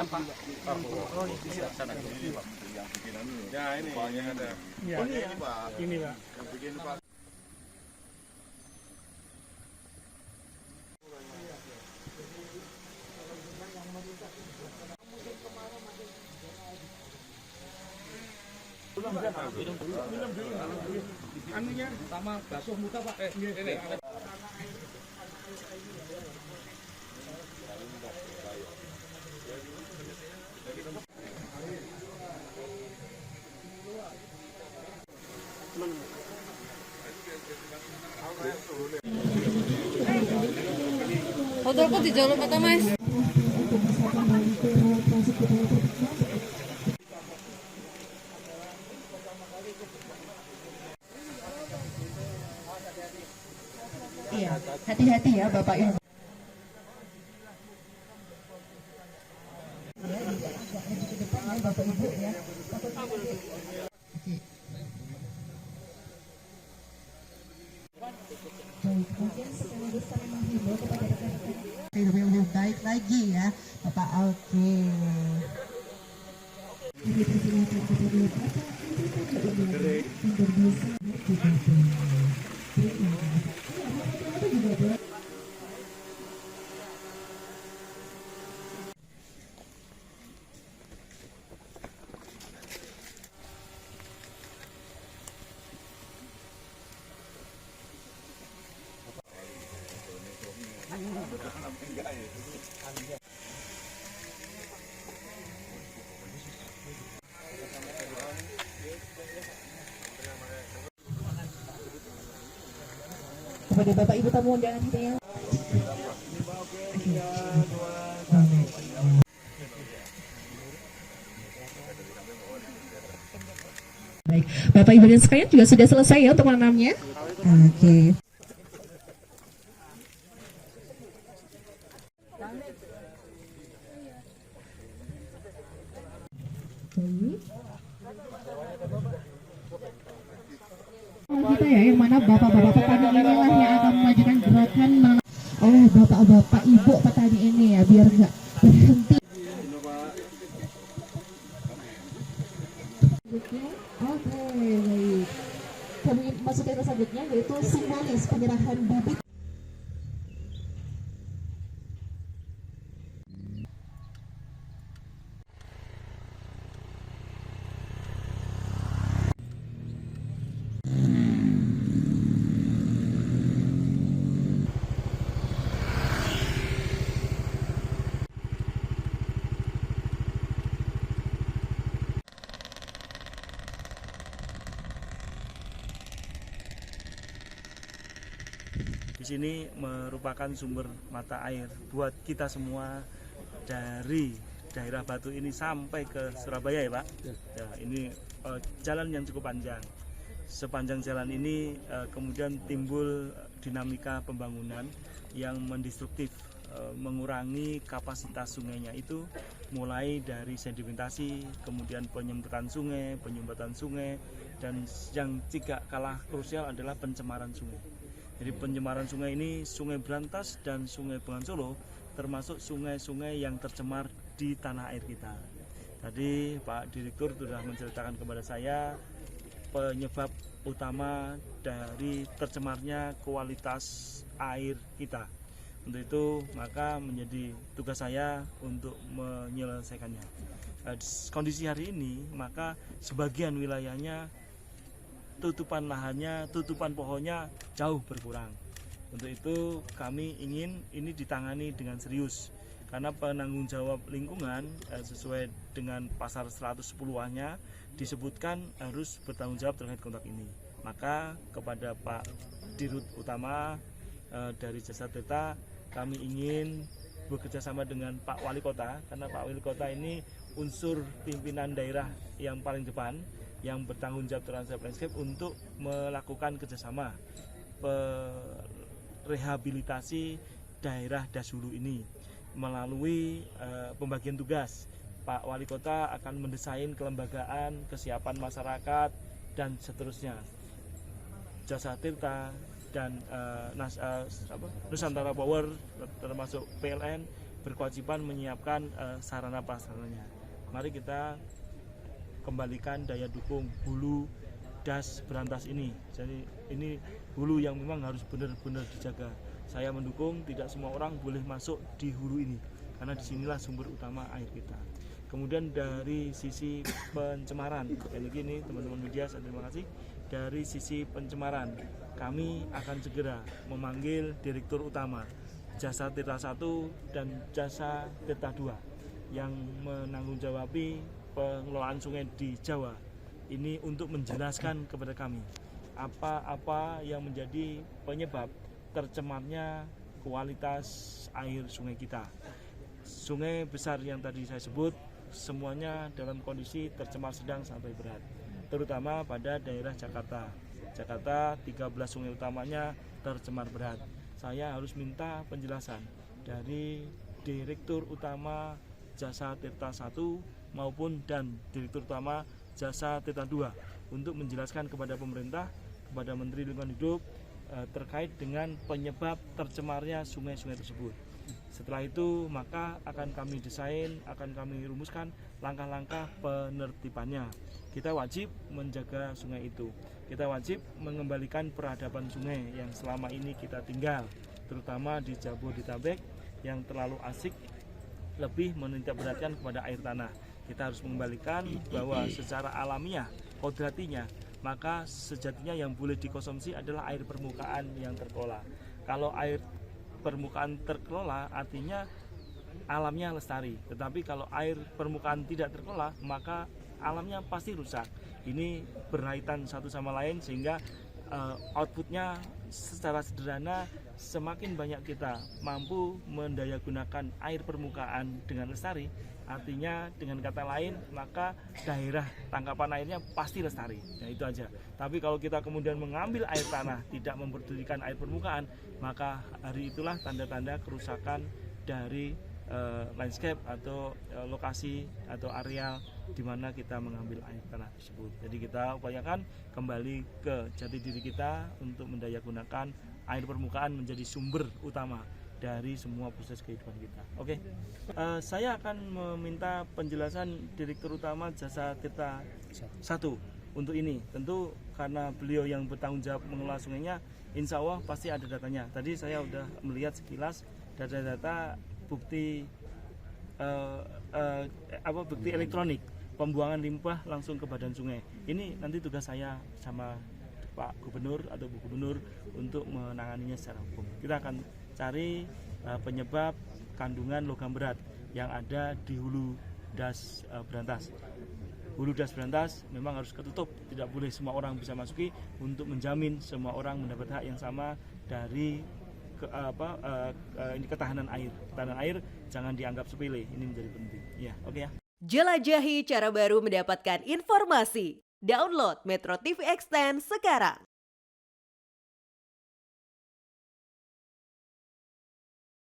apa? Oh, ini sana. Ini Pak, yang bikin anu. Ya ini yang ada. Ya. Oh, ini Pak. Ini Pak. Yang bikin Pak. Minum dulu. Anunya sama basuh muka Pak. Ini. Hotel kok di jalur kata Mas? Iya, hati-hati ya Bapak Ibu. Bapak Ibu ya. Kemudian sekaligus kami menghimbau kepada rekan-rekan hidup yang lebih baik lagi ya Bapak. Oke. Dipersilakan kepada Bapak kepada Bapak Ibu tamu undangan kita ya. Baik, Bapak Ibu dan sekalian juga sudah selesai ya untuk menanamnya. Oke. Kita ya, yang mana bapak-bapak petani inilah yang akan memajukan gerakan oleh bapak-bapak ibu petani ini ya, biar nggak berhenti. Oke, baik. Kami masuk ke selanjutnya yaitu simbolis penyerahan bibit. Di sini merupakan sumber mata air buat kita semua dari daerah Batu ini sampai ke Surabaya ya Pak. Ya, ini jalan yang cukup panjang. Sepanjang jalan ini kemudian timbul dinamika pembangunan yang mendestruktif, mengurangi kapasitas sungainya itu mulai dari sedimentasi, kemudian penyemprotan sungai, penyumbatan sungai, dan yang tidak kalah krusial adalah pencemaran sungai. Jadi pencemaran sungai ini, Sungai Brantas dan Sungai Bengawan Solo termasuk sungai-sungai yang tercemar di tanah air kita. Tadi Pak Direktur sudah menceritakan kepada saya penyebab utama dari tercemarnya kualitas air kita. Untuk itu maka menjadi tugas saya untuk menyelesaikannya. Kondisi hari ini maka sebagian wilayahnya tutupan lahannya, tutupan pohonnya jauh berkurang. Untuk itu kami ingin ini ditangani dengan serius karena penanggung jawab lingkungan sesuai dengan pasal 110-nya disebutkan harus bertanggung jawab terkait kontak ini. Maka kepada Pak Dirut Utama dari Jasa Tirta kami ingin bekerja sama dengan Pak Wali Kota karena Pak Wali Kota ini unsur pimpinan daerah yang paling depan yang bertanggung jawab terhadap landscape untuk melakukan kerjasama rehabilitasi daerah Dashulu ini melalui pembagian tugas. Pak Wali Kota akan mendesain kelembagaan, kesiapan masyarakat, dan seterusnya. Jasa Tirta dan Nusantara Power termasuk PLN berkewajiban menyiapkan sarana prasarananya. Mari kita kembalikan daya dukung hulu das berantas ini. Jadi ini hulu yang memang harus benar-benar dijaga. Saya mendukung tidak semua orang boleh masuk di hulu ini, karena disinilah sumber utama air kita. Kemudian dari sisi pencemaran, sekali lagi ini teman-teman media, saya terima kasih. Dari sisi pencemaran, kami akan segera memanggil Direktur Utama Jasa Tirta 1 dan Jasa Tirta 2 yang menanggung-jawabi pengelolaan sungai di Jawa ini untuk menjelaskan kepada kami apa-apa yang menjadi penyebab tercemarnya kualitas air sungai kita. Sungai besar yang tadi saya sebut semuanya dalam kondisi tercemar sedang sampai berat, terutama pada daerah Jakarta. Jakarta 13 sungai utamanya tercemar berat. Saya harus minta penjelasan dari Direktur Utama Jasa Tirta 1 maupun dan Direktur Utama Jasa Tirta 2 untuk menjelaskan kepada pemerintah, kepada Menteri Lingkungan Hidup terkait dengan penyebab tercemarnya sungai-sungai tersebut. Setelah itu maka akan kami desain, akan kami rumuskan langkah-langkah penertibannya. Kita wajib menjaga sungai itu. Kita wajib mengembalikan peradaban sungai yang selama ini kita tinggal, terutama di Jabodetabek yang terlalu asik lebih menitikberatkan kepada air tanah. Kita harus mengembalikan bahwa secara alamiah, kodratinya, maka sejatinya yang boleh dikonsumsi adalah air permukaan yang terkelola. Kalau air permukaan terkelola artinya alamnya lestari, tetapi kalau air permukaan tidak terkelola maka alamnya pasti rusak. Ini berkaitan satu sama lain sehingga outputnya secara sederhana, semakin banyak kita mampu mendayagunakan air permukaan dengan lestari, artinya dengan kata lain maka daerah tangkapan airnya pasti lestari. Nah itu aja. Tapi kalau kita kemudian mengambil air tanah, tidak memperdulikan air permukaan, maka hari itulah tanda-tanda kerusakan dari landscape atau lokasi atau areal di mana kita mengambil air tanah tersebut. Jadi kita upayakan kembali ke jati diri kita untuk mendayagunakan air permukaan menjadi sumber utama dari semua proses kehidupan kita. Oke, saya akan meminta penjelasan Direktur Utama Jasa Tirta 1 untuk ini. Tentu karena beliau yang bertanggung jawab mengelola sungainya, insya Allah pasti ada datanya. Tadi saya sudah melihat sekilas data-data bukti bukti elektronik pembuangan limbah langsung ke badan sungai. Ini nanti tugas saya sama Pak Gubernur atau Bu Gubernur untuk menanganinya secara hukum. Kita akan cari penyebab kandungan logam berat yang ada di hulu das berantas. Hulu das berantas memang harus ketutup, tidak boleh semua orang bisa masuki untuk menjamin semua orang mendapat hak yang sama dari ini ketahanan air. Ketahanan air jangan dianggap sepele, ini menjadi penting. Ya, oke ya. Jelajahi cara baru mendapatkan informasi. Download Metro TV Extend sekarang.